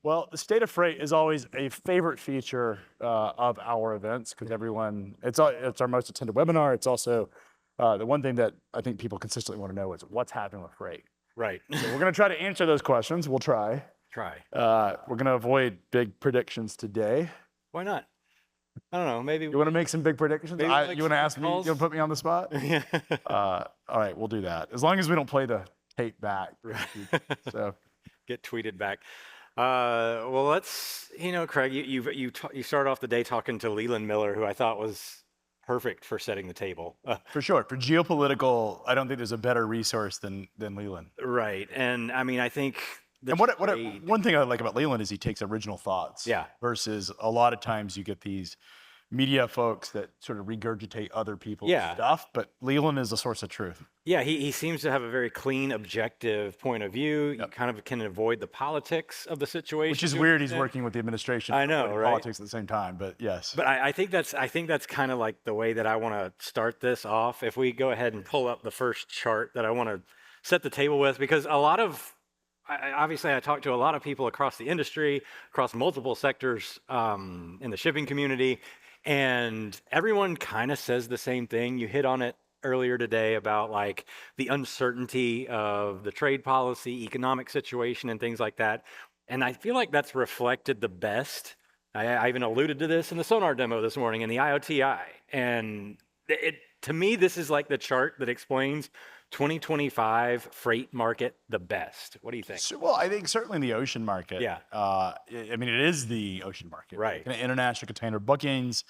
Well, the state of freight is always a favorite feature of our events because it's our most attended webinar. It's also the one thing that I think people consistently want to know is what's happening with freight. Right. So we're going to try to answer those questions. We'll try. Try. We're going to avoid big predictions today. Why not? I don't know. Maybe You want to make some big predictions? Maybe like You want to ask me? You calls? want to put me on the spot? Yeah. All right, we'll do that. As long as we don't play the tape back. So Get tweeted back. Well, let's, Craig, you started off the day talking to Leland Miller, who I thought was perfect for setting the table. for sure, for geopolitical, I don't think there's a better resource than Leland. Right. And I mean, I think And one thing I like about Leland is he takes original thoughts. Yeah. Versus a lot of times you get these media folks that sort of regurgitate other people's stuff, but Leland is a source of truth. Yeah, he seems to have a very clean, objective point of view. You kind of can avoid the politics of the situation. Which is weird. He's working with the administration. I know, right? Politics at the same time, but yes. But I think that's kind of like the way that I want to start this off. If we go ahead and pull up the first chart that I want to set the table with, because obviously I talked to a lot of people across the industry, across multiple sectors in the shipping community, and everyone kind of says the same thing. You hit on it earlier today about like the uncertainty of the trade policy, economic situation, and things like that. And I feel like that's reflected the best. I even alluded to this in the SONAR demo this morning in the IOTI. And to me, this is like the chart that explains 2025 freight market the best. What do you think? Well, I think certainly the ocean market. Yeah. I mean, it is the ocean market. Right. International container bookings.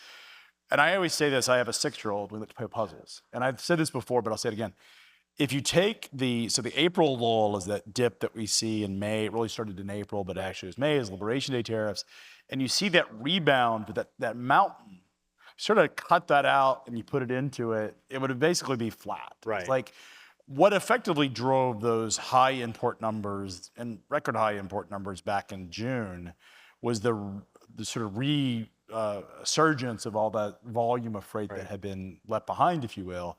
And I always say this, I have a 6-year-old, we like to play puzzles. And I've said this before, but I'll say it again. If you take the April lull is that dip that we see in May. It really started in April, but actually it was May, is Liberation Day tariffs. And you see that rebound, but that mountain, sort of cut that out and you put it into it, it would basically be flat. Right. It's like what effectively drove those high import numbers and record high import numbers back in June was the sort of resurgence of all that volume of freight that had been left behind, if you will.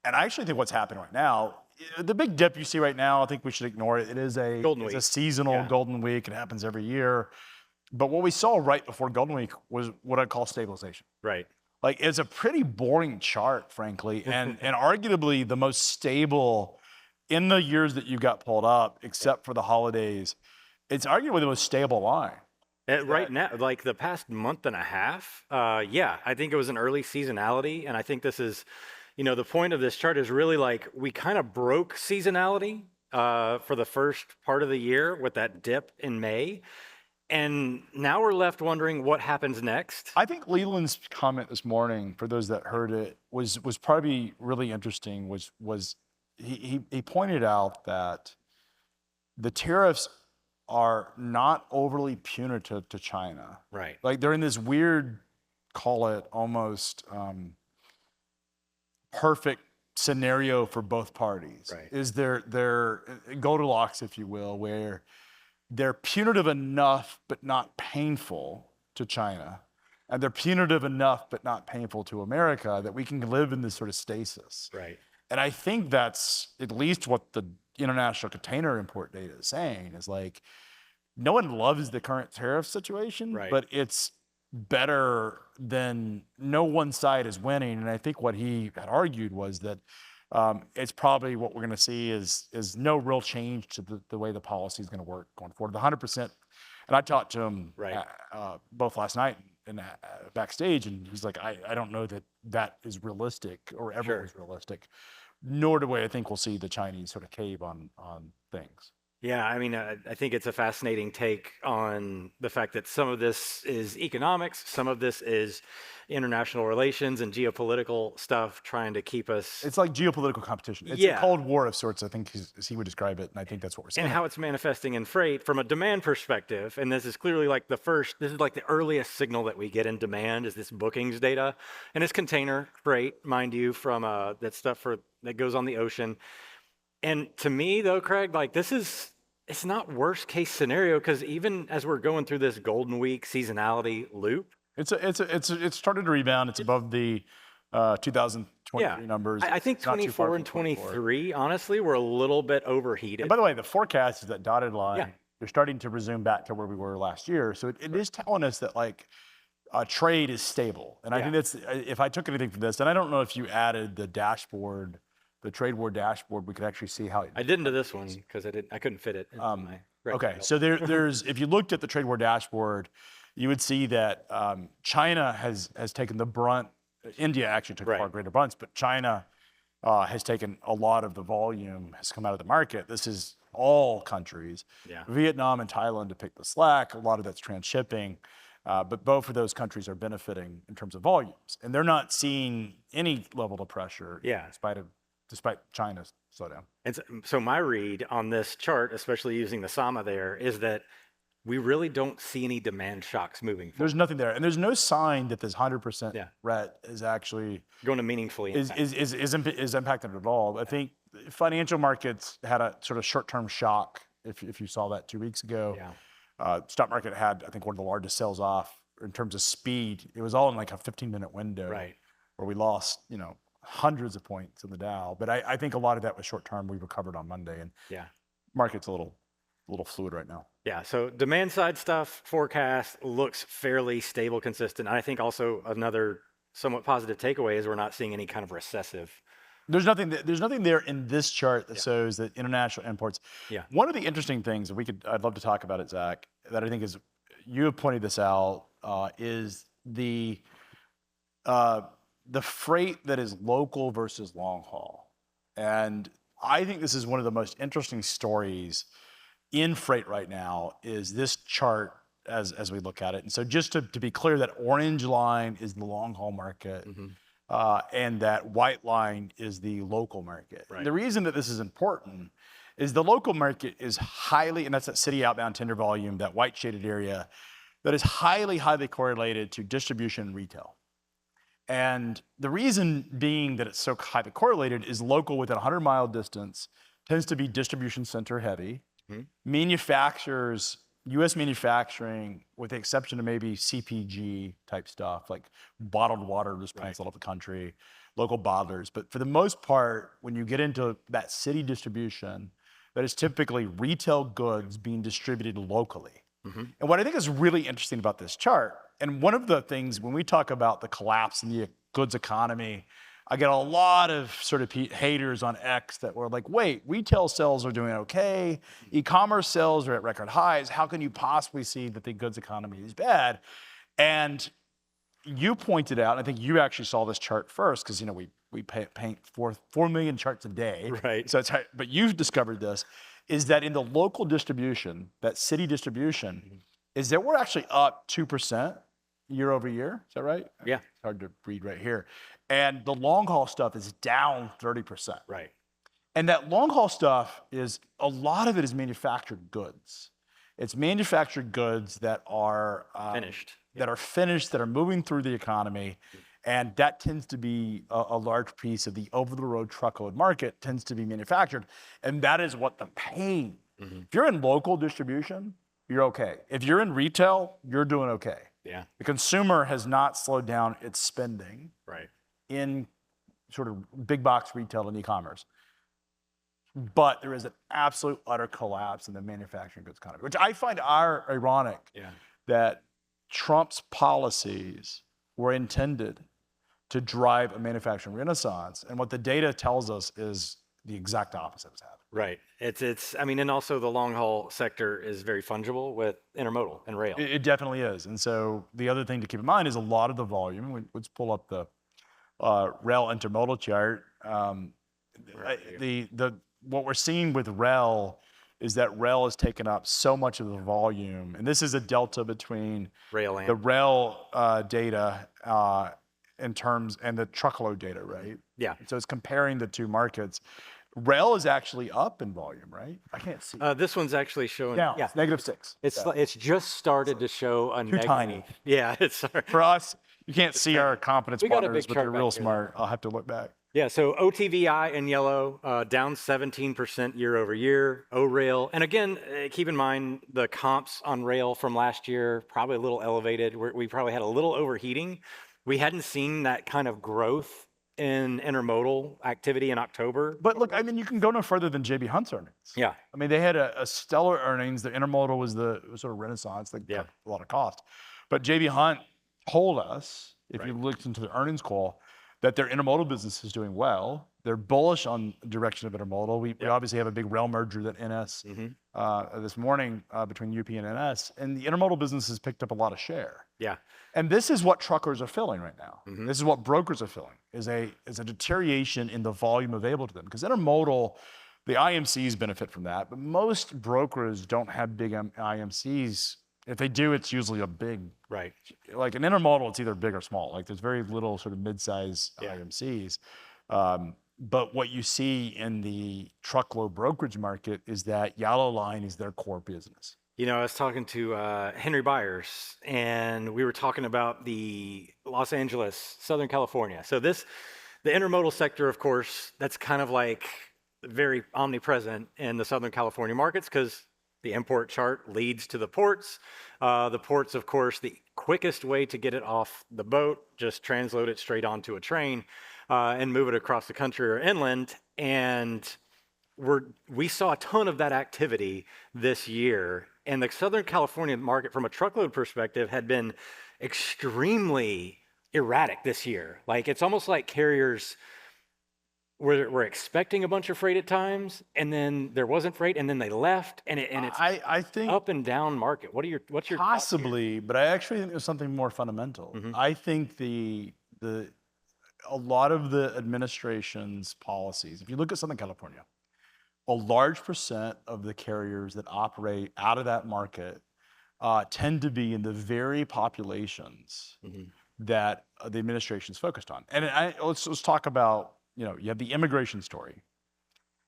And I actually think what's happening right now, the big dip you see right now, I think we should ignore it. It is a seasonal Golden Week. It happens every year. But what we saw right before Golden Week was what I call stabilization. Right. Like it's a pretty boring chart, frankly, and arguably the most stable in the years that you got pulled up, except for the holidays. It's arguably the most stable line. Right now, like the past month and a half, I think it was an early seasonality, and I think this is, the point of this chart is really like we kind of broke seasonality for the first part of the year with that dip in May. And now we're left wondering what happens next. I think Leland's comment this morning, for those that heard it, was probably really interesting. Was he pointed out that the tariffs are not overly punitive to China. Right. Like they're in this weird, call it almost perfect scenario for both parties. Right. Is they're Goldilocks, if you will, where they're punitive enough but not painful to China, and they're punitive enough but not painful to America that we can live in this sort of stasis. Right. And I think that's at least what the international container import data is saying, is like, no one loves the current tariff situation, but it's better than no one side is winning. And I think what he had argued was that it's probably what we're going to see is no real change to the way the policy is going to work going forward. The 100%, and I talked to him both last night and backstage, and he's like, I don't know that is realistic or ever is realistic, nor do I think we'll see the Chinese sort of cave on things. Yeah, I mean, I think it's a fascinating take on the fact that some of this is economics, some of this is international relations and geopolitical stuff trying to keep us. It's like geopolitical competition. It's a Cold War of sorts, I think, as he would describe it, and I think that's what we're seeing. And how it's manifesting in freight from a demand perspective, and this is clearly like this is like the earliest signal that we get in demand is this bookings data, and it's container freight, mind you, from that stuff that goes on the ocean. And to me, though, Craig, like it's not worst case scenario, because even as we're going through this Golden Week seasonality loop, it's started to rebound. It's above the 2023 numbers. I think 24 and 23, honestly, were a little bit overheated. And by the way, the forecast is that dotted line They're starting to resume back to where we were last year. So it is telling us that like trade is stable. And I think that's, if I took anything from this, and I don't know if you added the dashboard, the trade war dashboard, we could actually see how I didn't to this one because I couldn't fit it into my okay, so there's if you looked at the trade war dashboard, you would see that China has taken the brunt. India actually took far greater brunts, but China has taken a lot of the volume, has come out of the market. This is all countries. Vietnam and Thailand to pick the slack. A lot of that's transshipping. But both of those countries are benefiting in terms of volumes. And they're not seeing any level of pressure despite China's slowdown. And so my read on this chart, especially using the SAMA there, is that we really don't see any demand shocks moving forward. There's nothing there. And there's no sign that this 100% RET is actually going to meaningfully is impacted at all. I think financial markets had a sort of short-term shock, if you saw that 2 weeks ago. Stock market had, I think, one of the largest sells off in terms of speed. It was all in like a 15-minute window where we lost, hundreds of points in the Dow. But I think a lot of that was short-term. We recovered on Monday, and market's a little fluid right now. So demand side stuff, forecast looks fairly stable, consistent. I think also another somewhat positive takeaway is we're not seeing any kind of recessive. There's nothing there in this chart that shows that international imports. One of the interesting things I'd love to talk about it, Zach, that I think is, you have pointed this out, is the freight that is local versus long haul. And I think this is one of the most interesting stories in freight right now, is this chart as we look at it. And so just to be clear, that orange line is the long haul market. And that white line is the local market. The reason that this is important is the local market is highly, and that's that city outbound tender volume, that white shaded area, that is highly correlated to distribution and retail. And the reason being that it's so highly correlated is local within a 100-mile distance tends to be distribution center heavy. Manufacturers, U.S. manufacturing, with the exception of maybe CPG type stuff, like bottled water, just plants all over the country, local bottlers. But for the most part, when you get into that city distribution, that is typically retail goods being distributed locally. And what I think is really interesting about this chart, and one of the things when we talk about the collapse in the goods economy, I get a lot of sort of haters on X that were like, wait, retail sales are doing okay. E-commerce sales are at record highs. How can you possibly see that the goods economy is bad? And you pointed out, I think you actually saw this chart first, because we paint 4 million charts a day. So it's hard, but you've discovered this, is that in the local distribution, that city distribution, is that we're actually up 2% year over year. Is that right? It's hard to read right here. And the long haul stuff is down 30%. And that long haul stuff is, a lot of it is manufactured goods. It's manufactured goods that are finished, that are moving through the economy. And that tends to be a large piece of the over-the-road truckload market, tends to be manufactured. And that is what the pain. If you're in local distribution, you're okay. If you're in retail, you're doing okay. The consumer has not slowed down its spending in sort of big box retail and e-commerce. But there is an absolute utter collapse in the manufacturing goods economy, which I find ironic that Trump's policies were intended to drive a manufacturing renaissance. And what the data tells us is the exact opposite is happening. And also the long haul sector is very fungible with intermodal and rail. It definitely is. And so the other thing to keep in mind is a lot of the volume, let's pull up the rail intermodal chart. What we're seeing with rail is that rail has taken up so much of the volume, and this is a delta between the rail data in terms and the truckload data, right? So it's comparing the two markets. Rail is actually up in volume, right? I can't see. This one's actually showing down. It's -6. It's just started to show a negative. Tiny. It's for us. You can't see our confidence partners, but they're real smart. I'll have to look back. So OTVI in yellow, down 17% year over year. O-Rail, and again, keep in mind the comps on rail from last year, probably a little elevated. We probably had a little overheating. We hadn't seen that kind of growth in intermodal activity in October. But look, I mean, you can go no further than JB Hunt's earnings. Yeah. I mean, they had a stellar earnings. The intermodal was the sort of renaissance. They cut a lot of cost. But JB Hunt told us, if you looked into the earnings call, that their intermodal business is doing well. They're bullish on the direction of intermodal. We obviously have a big rail merger that NS this morning between UP and NS, and the intermodal business has picked up a lot of share. Yeah. And this is what truckers are feeling right now. This is what brokers are feeling, is a deterioration in the volume available to them. Because intermodal, the IMCs benefit from that, but most brokers don't have big IMCs. If they do, it's usually a big, like an intermodal, it's either big or small. Like there's very little sort of mid-size IMCs. But what you see in the truckload brokerage market is that yellow line is their core business. You know, I was talking to Henry Byers, and we were talking about the Los Angeles, Southern California. So the intermodal sector, of course, that's kind of like very omnipresent in the Southern California markets because the import chart leads to the ports. The ports, of course, the quickest way to get it off the boat, just transload it straight onto a train and move it across the country or inland. And we saw a ton of that activity this year. And the Southern California market, from a truckload perspective, had been extremely erratic this year. Like, it's almost like carriers were expecting a bunch of freight at times, and then there wasn't freight, and then they left, and it's I think up and down market. What's your possibly, but I actually think there's something more fundamental. I think a lot of the administration's policies, if you look at Southern California, a large percent of the carriers that operate out of that market tend to be in the very populations that the administration is focused on. And let's talk about, you have the immigration story.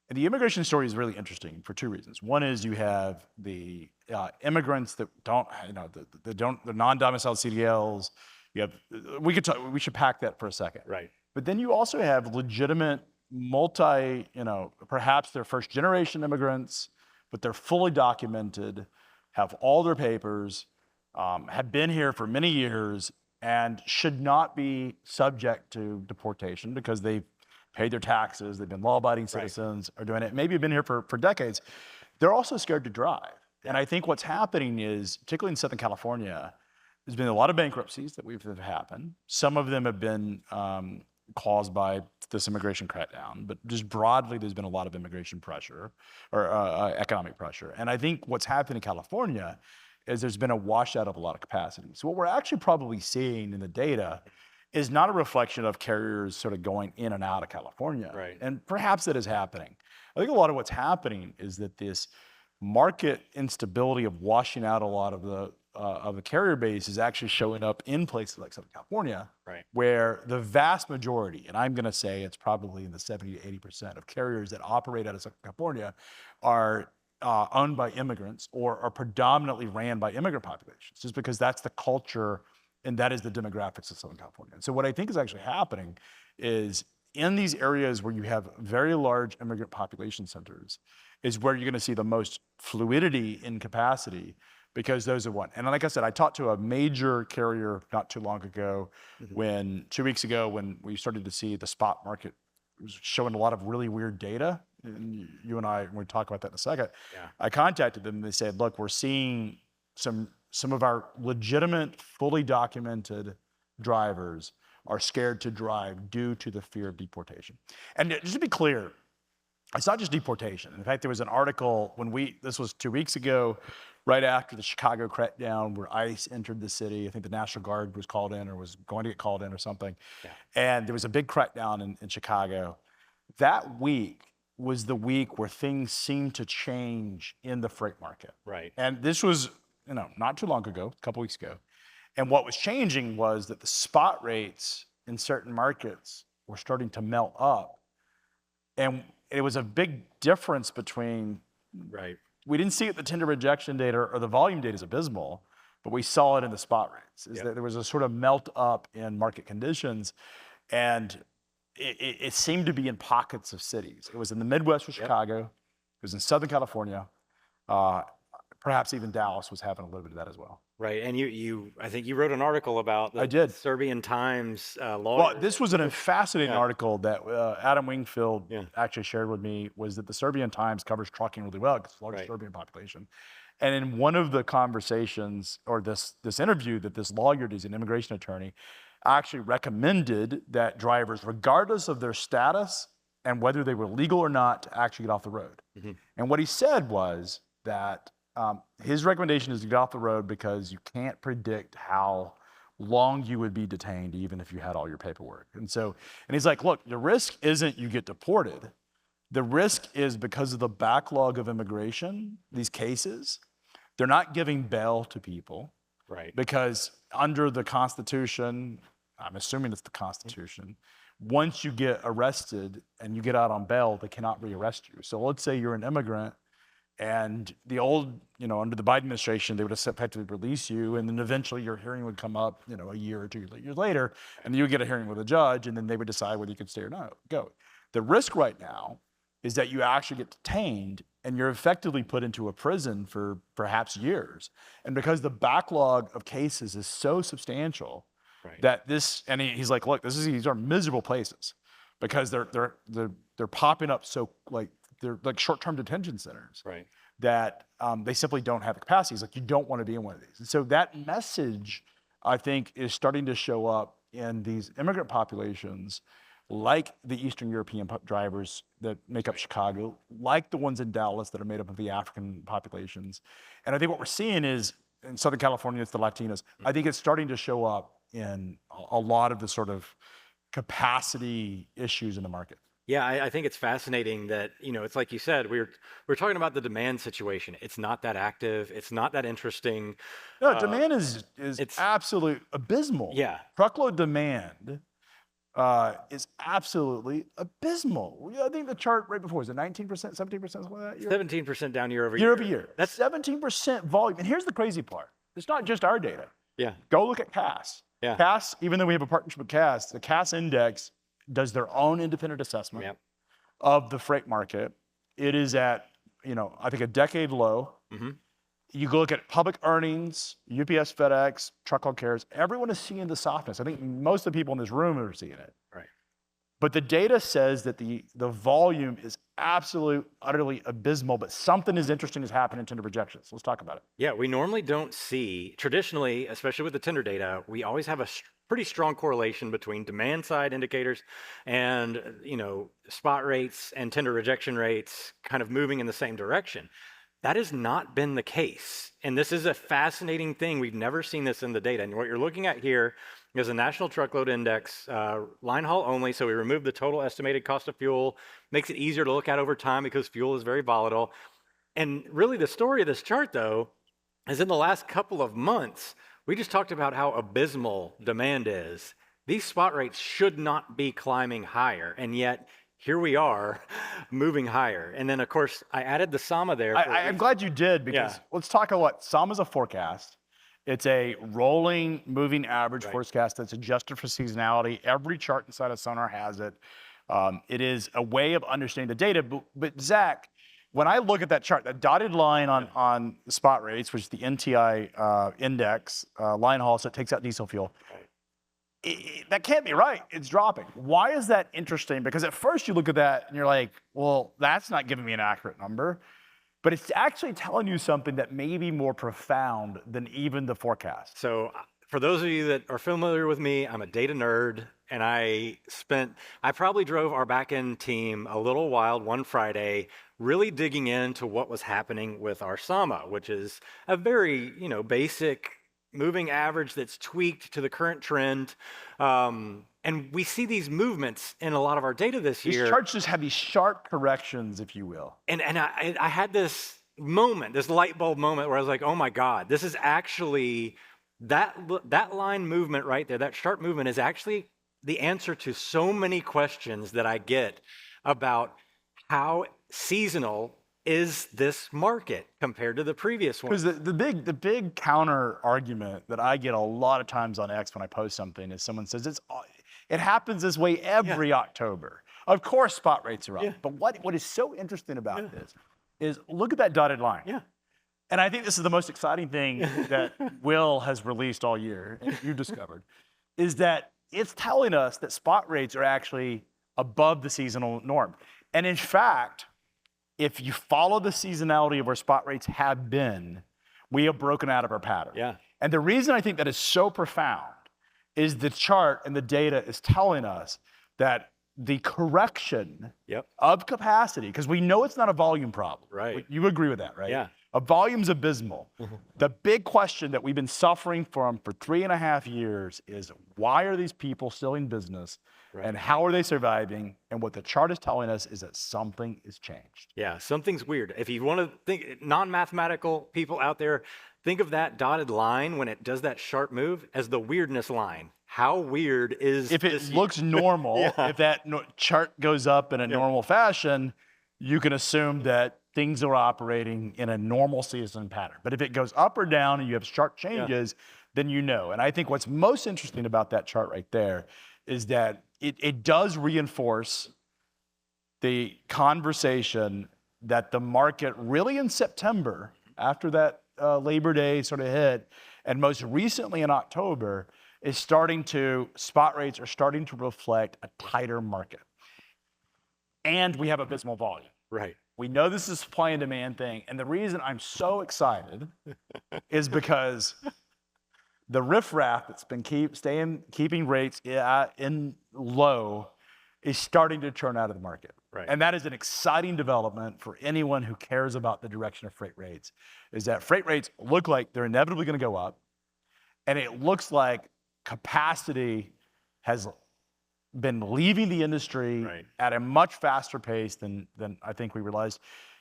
And the immigration story is really interesting for two reasons. One is you have the immigrants that don't, they're non-domiciled CDLs. We should pack that for a second. Right. But then you also have legitimate perhaps they're first generation immigrants, but they're fully documented, have all their papers, have been here for many years, and should not be subject to deportation because they've paid their taxes, they've been law-abiding citizens, are doing it, maybe have been here for decades. They're also scared to drive. And I think what's happening is, particularly in Southern California, there's been a lot of bankruptcies that have happened. Some of them have been caused by this immigration crackdown, but just broadly, there's been a lot of immigration pressure or economic pressure. And I think what's happened in California is there's been a washout of a lot of capacity. So what we're actually probably seeing in the data is not a reflection of carriers sort of going in and out of California. Right. And perhaps that is happening. I think a lot of what's happening is that this market instability of washing out a lot of the carrier base is actually showing up in places like Southern California, where the vast majority, and I'm going to say it's probably in the 70 to 80% of carriers that operate out of Southern California are owned by immigrants or are predominantly ran by immigrant populations, just because that's the culture and that is the demographics of Southern California. And so what I think is actually happening is in these areas where you have very large immigrant population centers is where you're going to see the most fluidity in capacity, because those are one. And like I said, I talked to a major carrier not too long ago, 2 weeks ago, when we started to see the spot market was showing a lot of really weird data. And you and I, we'll talk about that in a second. Yeah. I contacted them and they said, look, we're seeing some of our legitimate, fully documented drivers are scared to drive due to the fear of deportation. And just to be clear, it's not just deportation. In fact, there was an article this was 2 weeks ago, right after the Chicago crackdown, where ICE entered the city. I think the National Guard was called in or was going to get called in or something. Yeah. And there was a big crackdown in Chicago. That week was the week where things seemed to change in the freight market. Right. And this was, not too long ago, a couple weeks ago. And what was changing was that the spot rates in certain markets were starting to melt up. And it was a big difference between, we didn't see it the tender rejection data or the volume data is abysmal, but we saw it in the spot rates, is that there was a sort of melt up in market conditions. And it seemed to be in pockets of cities. It was in the Midwest of Chicago. It was in Southern California. perhaps even Dallas was having a little bit of that as well. Right, and I think you wrote an article about I did. Serbian Times lawyer. Well, this was a fascinating article that Adam Wingfield actually shared with me, was that the Serbian Times covers trucking really well because it's the largest Serbian population. And in one of the conversations, or this interview that this lawyer, who's an immigration attorney, actually recommended that drivers, regardless of their status and whether they were legal or not, to actually get off the road. And what he said was that his recommendation is to get off the road because you can't predict how long you would be detained even if you had all your paperwork. And he's like, look, the risk isn't you get deported. The risk is because of the backlog of immigration, these cases, they're not giving bail to people. Right. Because under the Constitution, I'm assuming it's the Constitution, once you get arrested and you get out on bail, they cannot rearrest you. So let's say you're an immigrant and the old, under the Biden administration, they would have effectively release you, and then eventually your hearing would come up, a year or 2 years later, and you would get a hearing with a judge, and then they would decide whether you could stay or not go. The risk right now is that you actually get detained and you're effectively put into a prison for perhaps years. And because the backlog of cases is so substantial, that he's like, look, these are miserable places because they're popping up so they're like short-term detention centers that they simply don't have the capacity. It's like, you don't want to be in one of these. And so that message, I think, is starting to show up in these immigrant populations, like the Eastern European drivers that make up Chicago, like the ones in Dallas that are made up of the African populations. And I think what we're seeing is, in Southern California, it's the Latinos. I think it's starting to show up in a lot of the sort of capacity issues in the market. Yeah, I think it's fascinating that, it's like you said, we're talking about the demand situation. It's not that active. It's not that interesting. No, demand is absolutely abysmal. Yeah. Truckload demand is absolutely abysmal. I think the chart right before, is it 19%, 17%, something like that? 17% down year over year. Year over year. That's 17% volume. And here's the crazy part. It's not just our data. Yeah. Go look at Cass. Yeah. Cass, even though we have a partnership with Cass, the Cass Index does their own independent assessment of the freight market. It is at, I think a decade low. You go look at public earnings, UPS, FedEx, truckload carriers, everyone is seeing the softness. I think most of the people in this room are seeing it. Right. But the data says that the volume is absolutely, utterly abysmal, but something is interesting has happened in tender rejections. Let's talk about it. Yeah, we normally don't see, traditionally, especially with the tender data, we always have a pretty strong correlation between demand side indicators and, spot rates and tender rejection rates kind of moving in the same direction. That has not been the case. And this is a fascinating thing. We've never seen this in the data. And what you're looking at here is a national truckload index, line haul only. So we remove the total estimated cost of fuel, makes it easier to look at over time because fuel is very volatile. And really the story of this chart, though, is in the last couple of months, we just talked about how abysmal demand is. These spot rates should not be climbing higher. And yet, here we are moving higher. And then, of course, I added the SAMA there. I'm glad you did, because let's talk about what SAMA is a forecast. It's a rolling moving average forecast that's adjusted for seasonality. Every chart inside of SONAR has it. It is a way of understanding the data. But Zach, when I look at that chart, that dotted line on the spot rates, which is the NTI index, line haul, so it takes out diesel fuel. That can't be right. It's dropping. Why is that interesting? Because at first you look at that and you're like, well, that's not giving me an accurate number. But it's actually telling you something that may be more profound than even the forecast. So for those of you that are familiar with me, I'm a data nerd, and I probably drove our back-end team a little wild one Friday, really digging into what was happening with our SAMA, which is a very, basic moving average that's tweaked to the current trend. And we see these movements in a lot of our data this year. These charts just have these sharp corrections, if you will. And I had this moment, this light bulb moment where I was like, oh my God, this is actually, that line movement right there, that sharp movement is actually the answer to so many questions that I get about how seasonal is this market compared to the previous one? Because the big counter argument that I get a lot of times on X when I post something is someone says it happens this way every October. Of course, spot rates are up. But what is so interesting about this is look at that dotted line. And I think this is the most exciting thing that Will has released all year, and you discovered, is that it's telling us that spot rates are actually above the seasonal norm. And in fact, if you follow the seasonality of where spot rates have been, we have broken out of our pattern. Yeah. And the reason I think that is so profound is the chart and the data is telling us that the correction of capacity, because we know it's not a volume problem. Right. You agree with that, right? Yeah. A volume's abysmal. The big question that we've been suffering from for 3.5 years is why are these people still in business and how are they surviving? And what the chart is telling us is that something is changed. Yeah, something's weird. If you want to think, non-mathematical people out there, think of that dotted line when it does that sharp move as the weirdness line. How weird is if it looks normal, if that chart goes up in a normal fashion, you can assume that things are operating in a normal season pattern. But if it goes up or down and you have sharp changes, then you know. And I think what's most interesting about that chart right there is that it does reinforce the conversation that the market really in September, after that Labor Day sort of hit, and most recently in October, spot rates are starting to reflect a tighter market. And we have abysmal volume. Right. We know this is a supply and demand thing. And the reason I'm so excited is because the riffraff that's been keeping rates in low is starting to churn out of the market. Right. And that is an exciting development for anyone who cares about the direction of freight rates, is that freight rates look like they're inevitably going to go up. And it looks like capacity has been leaving the industry at a much faster pace than I think we realized.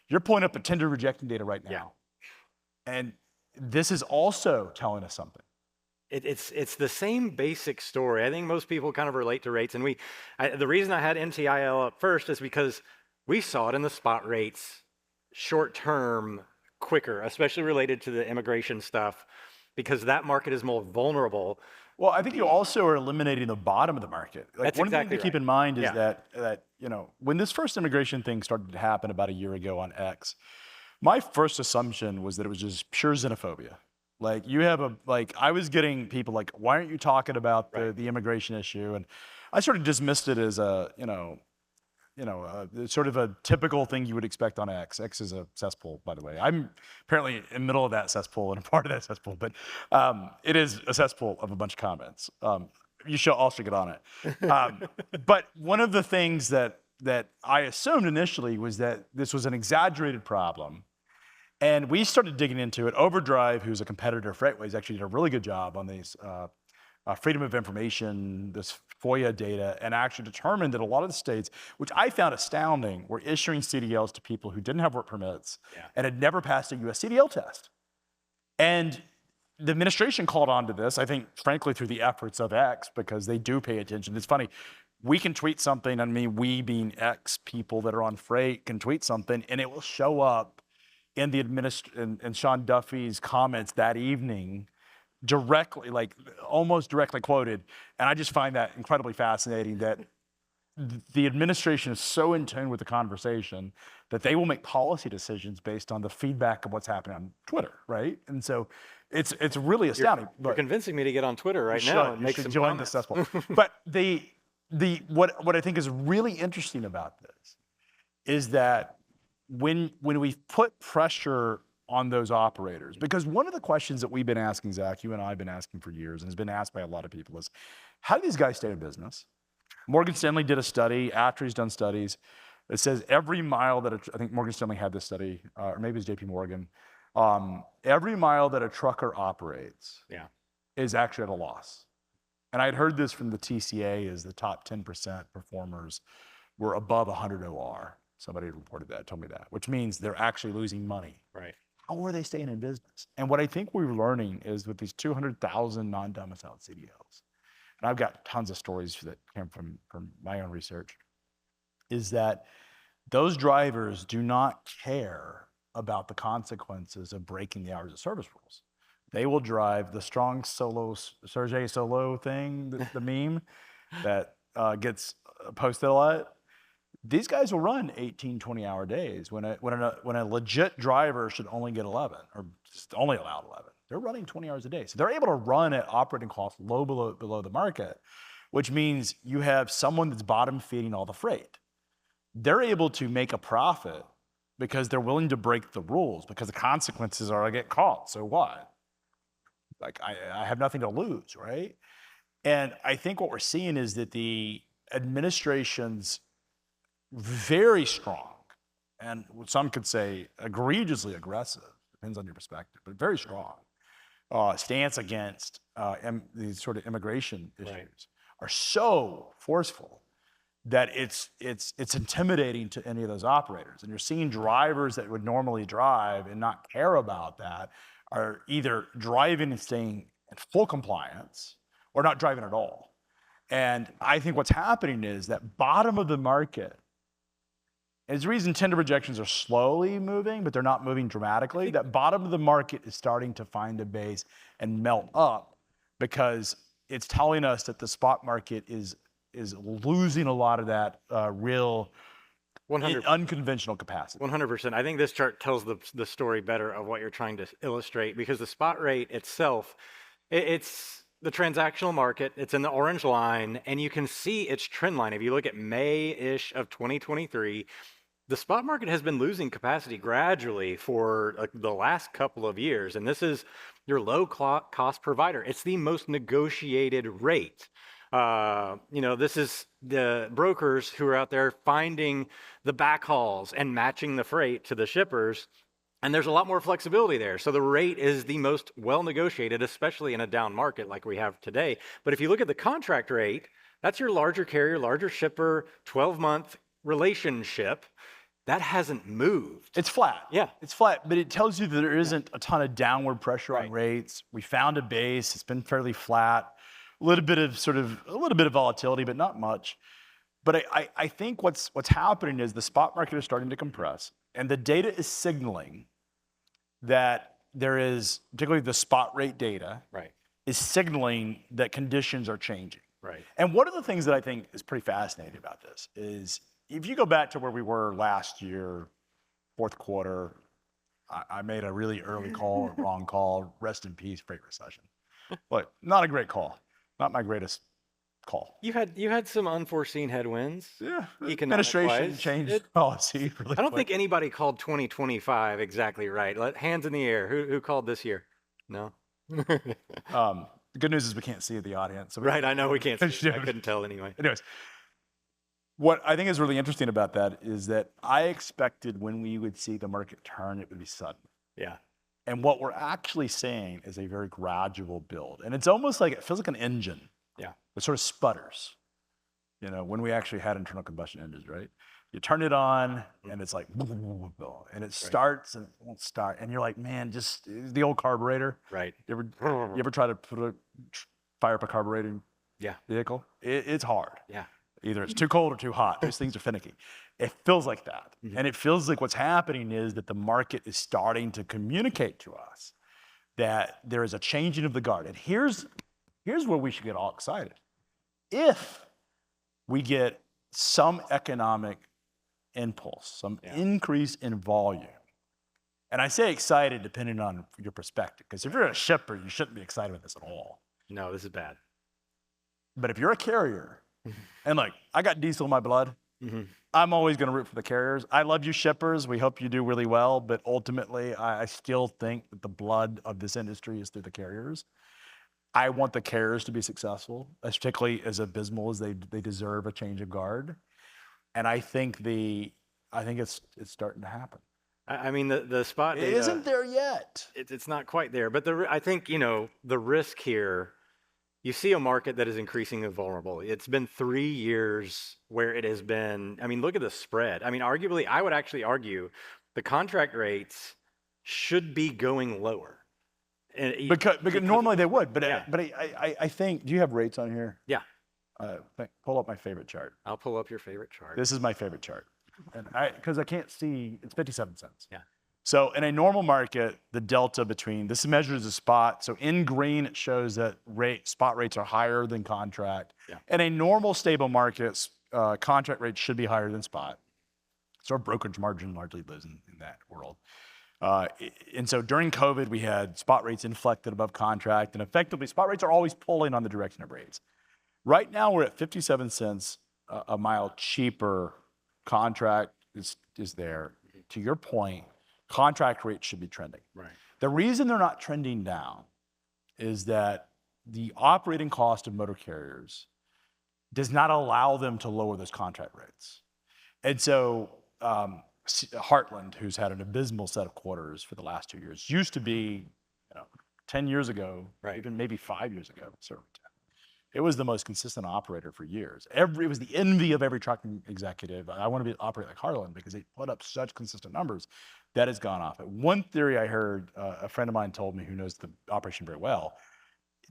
You're pulling up the tender rejecting data right now. And this is also telling us something. It's the same basic story. I think most people kind of relate to rates. And the reason I had NTIL up first is because we saw it in the spot rates short term quicker, especially related to the immigration stuff, because that market is more vulnerable. Well, I think you also are eliminating the bottom of the market. That's one exactly thing to keep in mind is that when this first immigration thing started to happen about a year ago on X, my first assumption was that it was just pure xenophobia. Like I was getting people like, why aren't you talking about the immigration issue? And I sort of dismissed it as sort of a typical thing you would expect on X. X is a cesspool, by the way. I'm apparently in the middle of that cesspool and a part of that cesspool, but it is a cesspool of a bunch of comments. You should also get on it. But one of the things that I assumed initially was that this was an exaggerated problem. And we started digging into it. Overdrive, who's a competitor of FreightWaves, actually did a really good job on these freedom of information, this FOIA data, and actually determined that a lot of the states, which I found astounding, were issuing CDLs to people who didn't have work permits and had never passed a US CDL test. And the administration called on to this, I think, frankly, through the efforts of X, because they do pay attention. It's funny, we can tweet something, I mean, we being X people that are on Freight can tweet something, and it will show up in the in Sean Duffy's comments that evening, directly, like almost directly quoted. And I just find that incredibly fascinating that the administration is so in tune with the conversation that they will make policy decisions based on the feedback of what's happening on Twitter, right? And so it's really astounding. You're convincing me to get on Twitter right now and make some join the cesspool. But what I think is really interesting about this is that when we put pressure on those operators, because one of the questions that we've been asking, Zach, you and I have been asking for years, and has been asked by a lot of people, is how do these guys stay in business? Morgan Stanley did a study, after he's done studies, it says every mile that I think Morgan Stanley had this study, or maybe it's JP Morgan, every mile that a trucker operates is actually at a loss. And I'd heard this from the TCA, is the top 10% performers were above 100 OR. Somebody reported that, told me that, which means they're actually losing money. Right. How are they staying in business? And what I think we're learning is with these 200,000 non-domiciled CDLs, and I've got tons of stories that came from my own research, is that those drivers do not care about the consequences of breaking the hours of service rules. They will drive the strong Sergey Solo thing, the meme that gets posted a lot. these guys will run 18, 20-hour days when a legit driver should only get 11 or just only allowed 11. They're running 20 hours a day. So they're able to run at operating costs below the market, which means you have someone that's bottom feeding all the freight. They're able to make a profit because they're willing to break the rules, because the consequences are I get caught. So what? Like I have nothing to lose, right? And I think what we're seeing is that the administration's very strong, and some could say egregiously aggressive, depends on your perspective, but very strong stance against these sort of immigration issues are so forceful that it's intimidating to any of those operators. And you're seeing drivers that would normally drive and not care about that are either driving and staying in full compliance or not driving at all. And I think what's happening is that bottom of the market, and it's the reason tender rejections are slowly moving, but they're not moving dramatically. That bottom of the market is starting to find a base and melt up, because it's telling us that the spot market is losing a lot of that real 100 unconventional capacity. 100%. I think this chart tells the story better of what you're trying to illustrate, because the spot rate itself, it's the transactional market. It's in the orange line, and you can see its trend line. If you look at May-ish of 2023, the spot market has been losing capacity gradually for the last couple of years, and this is your low-cost provider. It's the most negotiated rate. This is the brokers who are out there finding the backhauls and matching the freight to the shippers, and there's a lot more flexibility there. So the rate is the most well-negotiated, especially in a down market like we have today. But if you look at the contract rate, that's your larger carrier, larger shipper, 12-month relationship. That hasn't moved. It's flat. Yeah. It's flat, but it tells you that there isn't a ton of downward pressure on rates. We found a base. It's been fairly flat. A little bit of volatility, but not much. But I think what's happening is the spot market is starting to compress, and the data is signaling that there is, particularly the spot rate data, is signaling that conditions are changing. Right. And one of the things that I think is pretty fascinating about this is, if you go back to where we were last year, fourth quarter, I made a really early call, a wrong call, rest in peace, freight recession. But not a great call, not my greatest call. You had some unforeseen headwinds. Yeah, administration changed policy really I don't think anybody called 2025 exactly right. Hands in the air. Who called this year? No. The good news is we can't see the audience. So I know we can't see. I couldn't tell anyway. Anyways. What I think is really interesting about that is that I expected when we would see the market turn, it would be sudden. Yeah. And what we're actually seeing is a very gradual build. And it's almost like, it feels like an engine. Yeah. It sort of sputters, when we actually had internal combustion engines, right? You turn it on and it's like, and it starts and it won't start. And you're like, man, just the old carburetor. Right. You ever try to fire up a carbureting vehicle? It's hard. Yeah. Either it's too cold or too hot. Those things are finicky. It feels like that. Mm-hmm. And it feels like what's happening is that the market is starting to communicate to us that there is a changing of the guard. And here's where we should get all excited. If we get some economic impulse, some increase in volume, and I say excited depending on your perspective, because if you're a shipper, you shouldn't be excited with this at all. No, this is bad. But if you're a carrier, and I got diesel in my blood. Mm-hmm. I'm always going to root for the carriers. I love you shippers. We hope you do really well. But ultimately, I still think that the blood of this industry is through the carriers. I want the carriers to be successful, particularly as abysmal as they deserve a change of guard. And I think it's starting to happen. I mean, the spot data, it isn't there yet. It's not quite there. But I think, the risk here, you see a market that is increasingly vulnerable. It's been 3 years where it has been, look at the spread. Arguably, I would actually argue the contract rates should be going lower. Because normally they would, but I think, do you have rates on here? Yeah. Pull up my favorite chart. I'll pull up your favorite chart. This is my favorite chart. And because I can't see, it's 57 cents. Yeah. So in a normal market, the delta between, this measures the spot. So in green, it shows that spot rates are higher than contract. Yeah. In a normal stable market, contract rates should be higher than spot. So our brokerage margin largely lives in that world. And so during COVID, we had spot rates inflected above contract, and effectively spot rates are always pulling on the direction of rates. Right now, we're at 57 cents a mile cheaper. Contract is there. To your point, contract rates should be trending. Right. The reason they're not trending down is that the operating cost of motor carriers does not allow them to lower those contract rates. And so Heartland, who's had an abysmal set of quarters for the last 2 years, used to be, 10 years ago, even maybe 5 years ago, certainly 10. It was the most consistent operator for years. It was the envy of every trucking executive. I want to operate like Heartland because they put up such consistent numbers. That has gone off. One theory I heard, a friend of mine told me who knows the operation very well,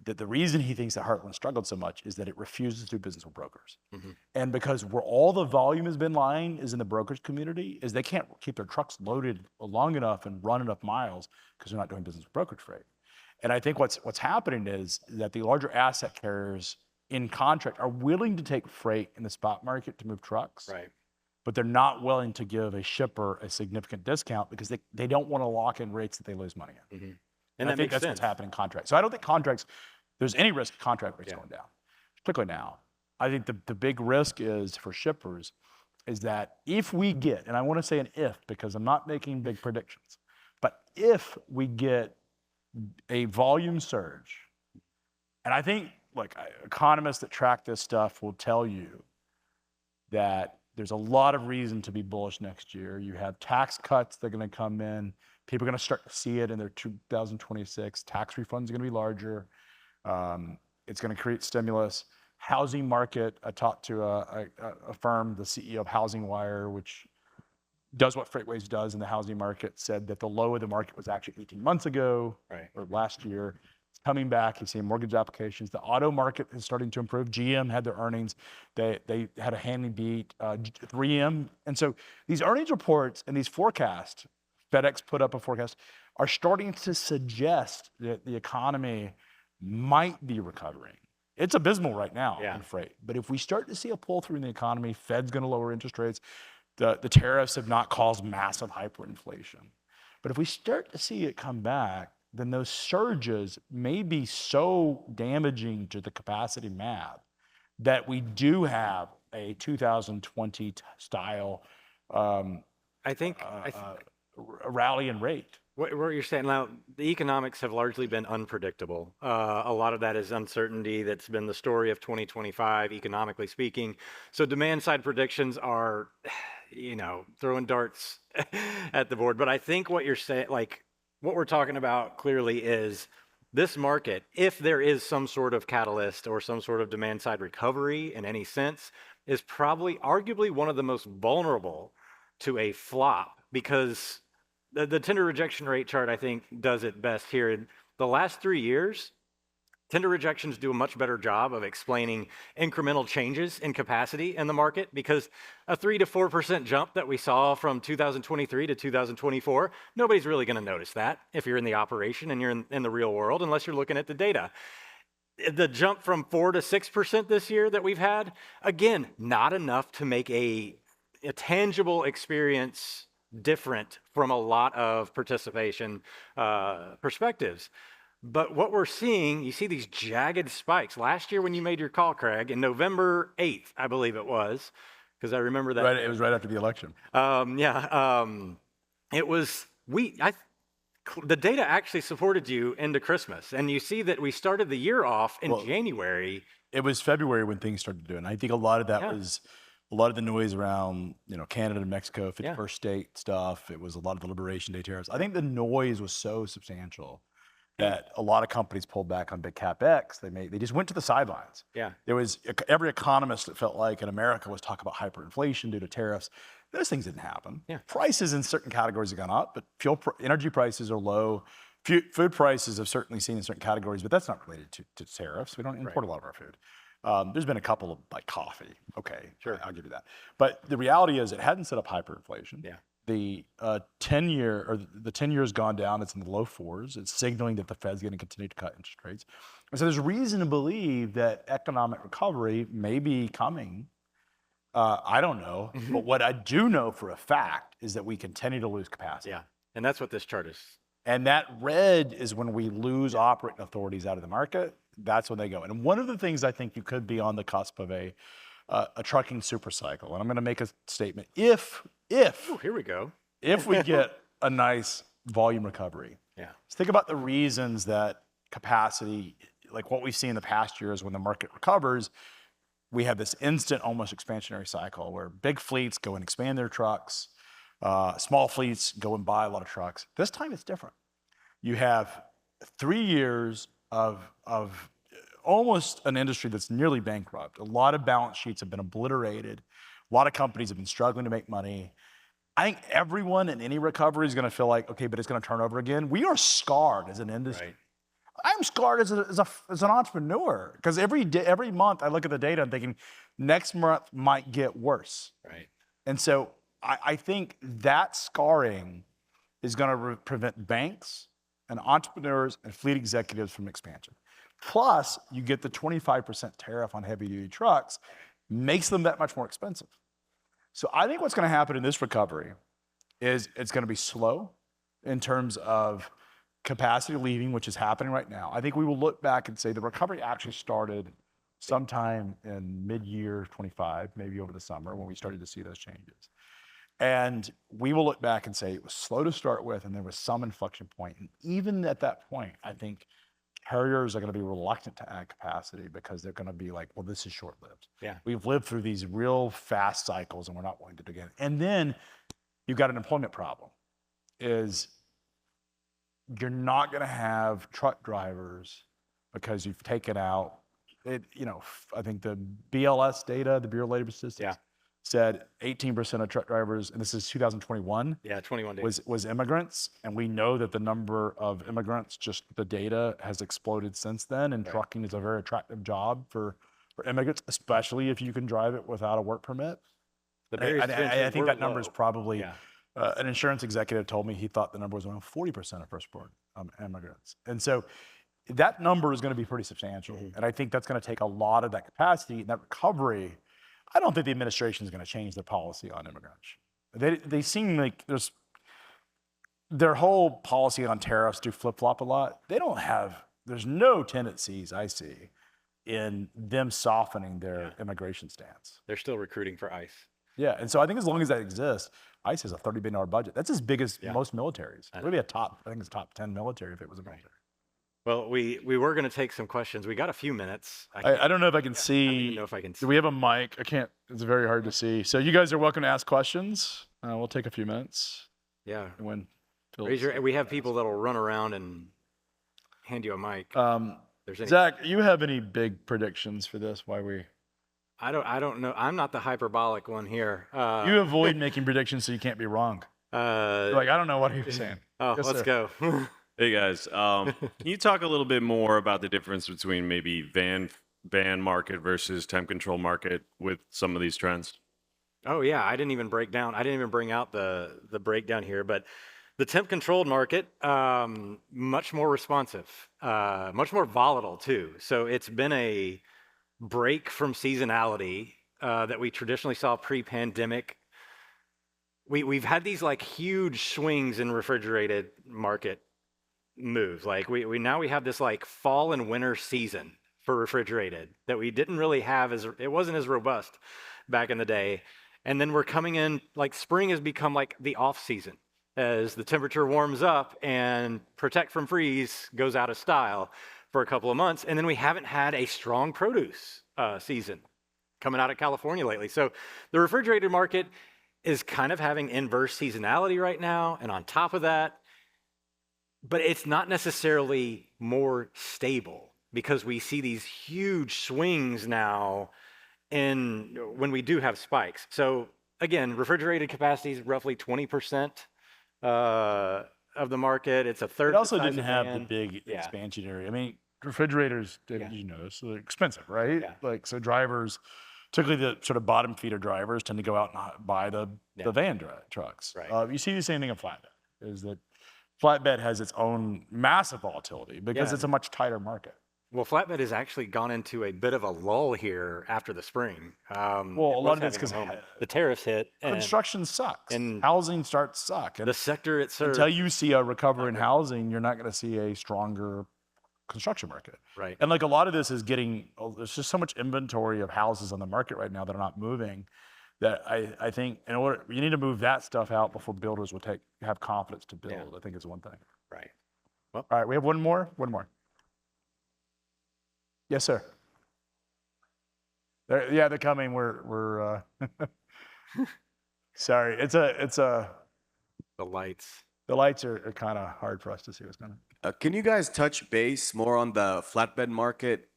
that the reason he thinks that Heartland struggled so much is that it refuses to do business with brokers. Mm-hmm. And because where all the volume has been lying is in the brokerage community, is they can't keep their trucks loaded long enough and run enough miles because they're not doing business with brokerage freight. And I think what's happening is that the larger asset carriers in contract are willing to take freight in the spot market to move trucks. Right. But they're not willing to give a shipper a significant discount because they don't want to lock in rates that they lose money in. Mm-hmm. And I think that's what's happening in contracts. So I don't think there's any risk of contract rates going down, particularly now. I think the big risk is for shippers is that if we get, and I want to say an if because I'm not making big predictions, but if we get a volume surge, and I think economists that track this stuff will tell you that there's a lot of reason to be bullish next year. You have tax cuts that are going to come in. People are going to start to see it in their 2026. Tax refunds are going to be larger. It's going to create stimulus. Housing market, I talked to a firm, the CEO of Housing Wire, which does what FreightWaves does in the housing market, said that the low of the market was actually 18 months ago or last year. It's coming back. You're seeing mortgage applications. The auto market is starting to improve. GM had their earnings. They had a handy beat. 3M. And so these earnings reports and these forecasts, FedEx put up a forecast, are starting to suggest that the economy might be recovering. It's abysmal right now in freight. But if we start to see a pull through in the economy, Fed's going to lower interest rates. The tariffs have not caused massive hyperinflation. But if we start to see it come back, then those surges may be so damaging to the capacity math that we do have a 2020 style rally in rate. What you're saying now, the economics have largely been unpredictable. A lot of that is uncertainty. That's been the story of 2025, economically speaking. So demand side predictions are, throwing darts at the board. But I think what you're saying, what we're talking about clearly is this market, if there is some sort of catalyst or some sort of demand side recovery in any sense, is probably arguably one of the most vulnerable to a flop because the tender rejection rate chart, I think, does it best here. In the last 3 years, tender rejections do a much better job of explaining incremental changes in capacity in the market because a 3 to 4% jump that we saw from 2023 to 2024, nobody's really going to notice that if you're in the operation and you're in the real world, unless you're looking at the data. The jump from 4 to 6% this year that we've had, again, not enough to make a tangible experience different from a lot of participation perspectives. But what we're seeing, you see these jagged spikes. Last year when you made your call, Craig, in November 8th, I believe it was, because I remember that. Right, it was right after the election. It was, the data actually supported you into Christmas. And you see that we started the year off in January. It was February when things started doing. I think a lot of that was a lot of the noise around, Canada and Mexico, 51st state stuff. It was a lot of the Liberation Day tariffs. I think the noise was so substantial that a lot of companies pulled back on big CapEx. They just went to the sidelines. Yeah. There was every economist that felt like in America was talking about hyperinflation due to tariffs. Those things didn't happen. Yeah. Prices in certain categories have gone up, but energy prices are low. Food prices have certainly seen in certain categories, but that's not related to tariffs. We don't import a lot of our food. There's been a couple of coffee. Okay, sure, I'll give you that. But the reality is it hadn't set up hyperinflation. Yeah. The 10-year has gone down. It's in the low 4s. It's signaling that the Fed's going to continue to cut interest rates. And so there's reason to believe that economic recovery may be coming. I don't know. But what I do know for a fact is that we continue to lose capacity. Yeah. And that's what this chart is. And that red is when we lose operating authorities out of the market. That's when they go. And one of the things I think you could be on the cusp of a trucking super cycle. And I'm going to make a statement. If Ooh, here we go. If we get a nice volume recovery, let's think about the reasons that capacity, like what we see in the past years when the market recovers, we have this instant, almost expansionary cycle where big fleets go and expand their trucks, small fleets go and buy a lot of trucks. This time it's different. You have 3 years of almost an industry that's nearly bankrupt. A lot of balance sheets have been obliterated. A lot of companies have been struggling to make money. I think everyone in any recovery is going to feel like, okay, but it's going to turn over again. We are scarred as an industry. Right. I'm scarred as an entrepreneur because every month I look at the data and thinking next month might get worse. Right. And so I think that scarring is going to prevent banks and entrepreneurs and fleet executives from expansion. Plus, you get the 25% tariff on heavy-duty trucks, makes them that much more expensive. So I think what's going to happen in this recovery is it's going to be slow in terms of capacity leaving, which is happening right now. I think we will look back and say the recovery actually started sometime in mid-year 25, maybe over the summer when we started to see those changes. And we will look back and say it was slow to start with and there was some inflection point. And even at that point, I think carriers are going to be reluctant to add capacity because they're going to be like, well, this is short-lived. Yeah. We've lived through these real fast cycles and we're not willing to do it again. And then you've got an employment problem is you're not going to have truck drivers because you've taken out it. You know, I think the BLS data, the Bureau of Labor Statistics, said 18% of truck drivers, and this is 2021. Yeah, 21 days. Was immigrants, and we know that the number of immigrants, just the data has exploded since then. And trucking is a very attractive job for immigrants, especially if you can drive it without a work permit. I think that number is probably. An insurance executive told me he thought the number was around 40% of first-born immigrants. And so that number is going to be pretty substantial. And I think that's going to take a lot of that capacity and that recovery. I don't think the administration is going to change their policy on immigration. They seem like their whole policy on tariffs do flip-flop a lot. There's no tendencies I see in them softening their immigration stance. They're still recruiting for ICE. Yeah, and so I think as long as that exists, ICE has a $30 billion budget. That's as big as most militaries. It would be I think it's top 10 military if it was a military. Well, we were going to take some questions. We got a few minutes. I don't know if I can see. I don't even know if I can see. Do we have a mic? I can't. It's very hard to see. So you guys are welcome to ask questions. We'll take a few minutes. Yeah. When we have people that'll run around and hand you a mic. Zach, you have any big predictions for this? I don't know. I'm not the hyperbolic one here. You avoid making predictions so you can't be wrong. I don't know what he was saying. Oh, yes, let's go. Hey guys, can you talk a little bit more about the difference between maybe van market versus temp control market with some of these trends? Oh yeah, I didn't even bring out the breakdown here, but the temp controlled market, much more responsive, much more volatile too. So it's been a break from seasonality that we traditionally saw pre-pandemic. We've had these like huge swings in refrigerated market moves. Like we now have this like fall and winter season for refrigerated that we didn't really have it wasn't as robust back in the day. And then we're coming in, like spring has become like the off season as the temperature warms up and protect from freeze goes out of style for a couple of months. And then we haven't had a strong produce season coming out of California lately. So the refrigerated market is kind of having inverse seasonality right now. And on top of that, but it's not necessarily more stable because we see these huge swings now when we do have spikes. So again, refrigerated capacity is roughly 20% of the market. It's a third. It also didn't have the big expansion area. I mean, refrigerators, you know, so they're expensive, right? Yeah. Like, so drivers, particularly the sort of bottom feeder drivers, tend to go out and buy the van trucks. Right. You see the same thing in flatbed, is that flatbed has its own massive volatility because it's a much tighter market. Well, flatbed has actually gone into a bit of a lull here after the spring. Well, a it lot was of it's having a because moment. The tariffs hit, and construction sucks. and Housing starts to suck. And the sector it serves. until you see a recovery in housing, you're not going to see a stronger construction market. Right. And like a lot of this is getting, there's just so much inventory of houses on the market right now that are not moving, that I think in order, you need to move that stuff out before builders will have confidence to build. Yeah. I think is one thing. Right. All right, we have one more. Yes, sir. They're coming. We're sorry. It's a. The lights. The lights are kind of hard for us to see what's going on. Can you guys touch base more on the flatbed market,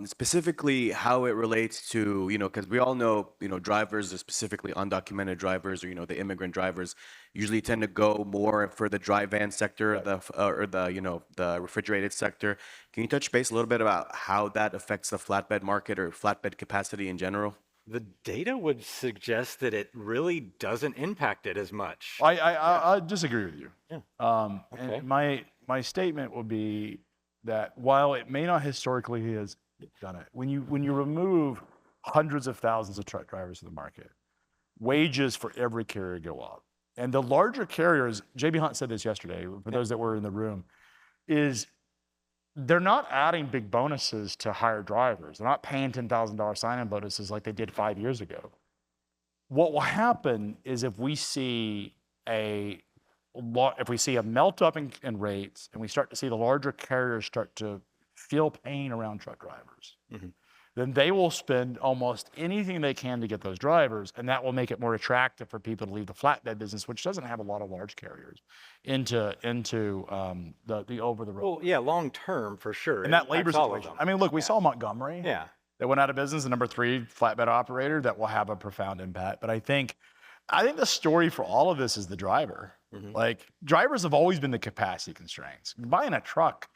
specifically how it relates to, because we all know, drivers, specifically undocumented drivers, or, the immigrant drivers, usually tend to go more for the dry van sector, Right. the refrigerated sector. Can you touch base a little bit about how that affects the flatbed market or flatbed capacity in general? The data would suggest that it really doesn't impact it as much. I disagree with you. Yeah. And Okay. my statement would be that while it may not historically has done it, when you remove hundreds of thousands of truck drivers from the market, wages for every carrier go up. And the larger carriers, JB Hunt said this yesterday, for those that were in the room, is they're not adding big bonuses to hire drivers. They're not paying $10,000 sign-on bonuses like they did 5 years ago. What will happen is if we see a melt up in rates and we start to see the larger carriers start to feel pain around truck drivers, then they will spend almost anything they can to get those drivers, and that will make it more attractive for people to leave the flatbed business, which doesn't have a lot of large carriers, into the over the road. Well, yeah, long term for sure. And that labor Impacts all of situation. them. I mean, look, we saw Montgomery. Yeah. That went out of business, the number 3 flatbed operator. That will have a profound impact. But I think the story for all of this is the driver. Like, drivers have always been the capacity constraints. Buying a truck,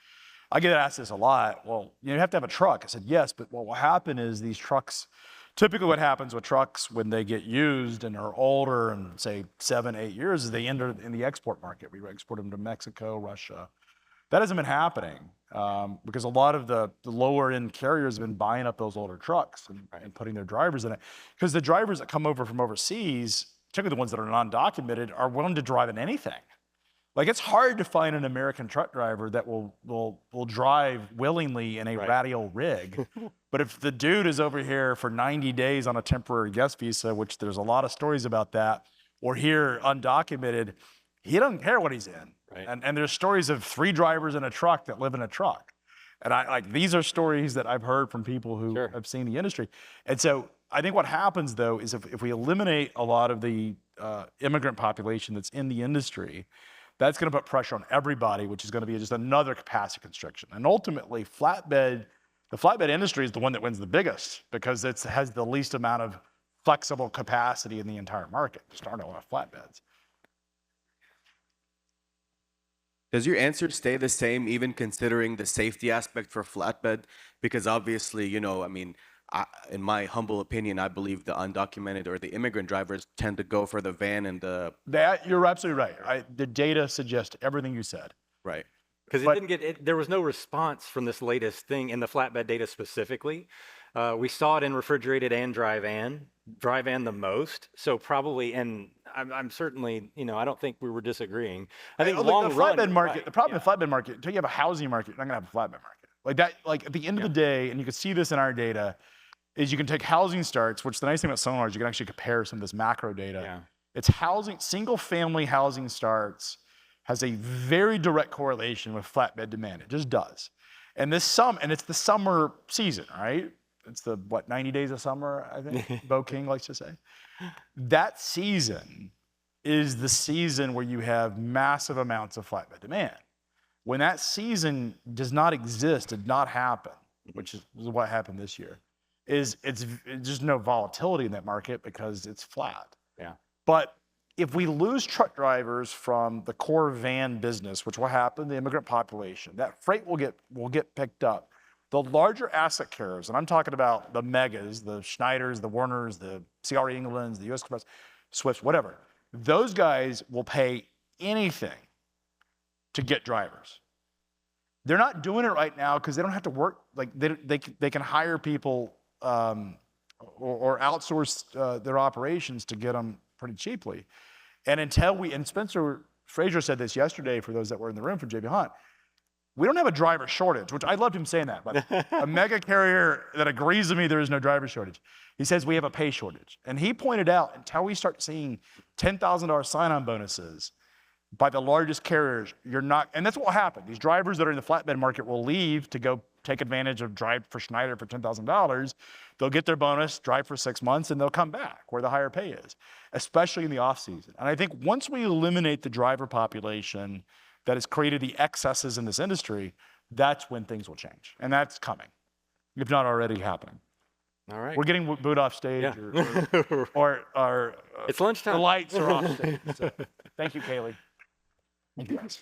I get asked this a lot. Well, you have to have a truck. I said, yes, but what will happen is these trucks, typically what happens with trucks when they get used and are older and say 7, 8 years is they enter in the export market. We export them to Mexico, Russia. That hasn't been happening because a lot of the lower end carriers have been buying up those older trucks and putting their drivers in it. Because the drivers that come over from overseas, particularly the ones that are non-documented, are willing to drive in anything. Like, it's hard to find an American truck driver that will drive willingly in a radial rig. But if the dude is over here for 90 days on a temporary guest visa, which there's a lot of stories about that, or here undocumented, he doesn't care what he's in. Right. And there's stories of 3 drivers in a truck that live in a truck. And these are stories that I've heard from people who have seen the industry. And so I think what happens though is if we eliminate a lot of the immigrant population that's in the industry, that's going to put pressure on everybody, which is going to be just another capacity constriction. And ultimately, the flatbed industry is the one that wins the biggest because it has the least amount of flexible capacity in the entire market. There aren't a lot of flatbeds. Does your answer stay the same, even considering the safety aspect for flatbed? Because obviously, in my humble opinion, I believe the undocumented or the immigrant drivers tend to go for the van and the... You're absolutely right. The data suggests everything you said. Right. Because there was no response from this latest thing in the flatbed data specifically. We saw it in refrigerated and dry van the most. So probably, and I'm certainly, I don't think we were disagreeing. I think the flatbed market, the problem with the flatbed market, until you have a housing market, you're not gonna have a flatbed market. Like that, like at the end of the day, and you can see this in our data, is you can take housing starts, which the nice thing about SONAR is you can actually compare some of this macro data. Yeah. It's single family housing starts has a very direct correlation with flatbed demand. It just does. And it's the summer season, right? It's the 90 days of summer, I think Bo King likes to say. That season is the season where you have massive amounts of flatbed demand. When that season does not exist, did not happen, which is what happened this year, it's just no volatility in that market because it's flat. Yeah. But if we lose truck drivers from the core van business, which will happen, the immigrant population, that freight will get picked up. The larger asset carriers, and I'm talking about the megas, the Schneiders, the Werners, the CR Englands, the US Express, Swifts, whatever, those guys will pay anything to get drivers. They're not doing it right now because they don't have to work. Like they can hire people or outsource their operations to get them pretty cheaply. And and Spencer Frazier said this yesterday for those that were in the room from JB Hunt, we don't have a driver shortage, which I loved him saying that, but a mega carrier that agrees with me there is no driver shortage. He says we have a pay shortage. And he pointed out until we start seeing $10,000 sign-on bonuses by the largest carriers, you're not, and that's what will happen. These drivers that are in the flatbed market will leave to go take advantage of drive for Schneider for $10,000. They'll get their bonus, drive for 6 months, and they'll come back where the higher pay is, especially in the off season. And I think once we eliminate the driver population that has created the excesses in this industry, that's when things will change. And that's coming, if not already happening. All right. We're getting booed off stage, Yeah. or It's lunchtime. the lights are off stage. So, thank you, Kaylee. Thank you guys.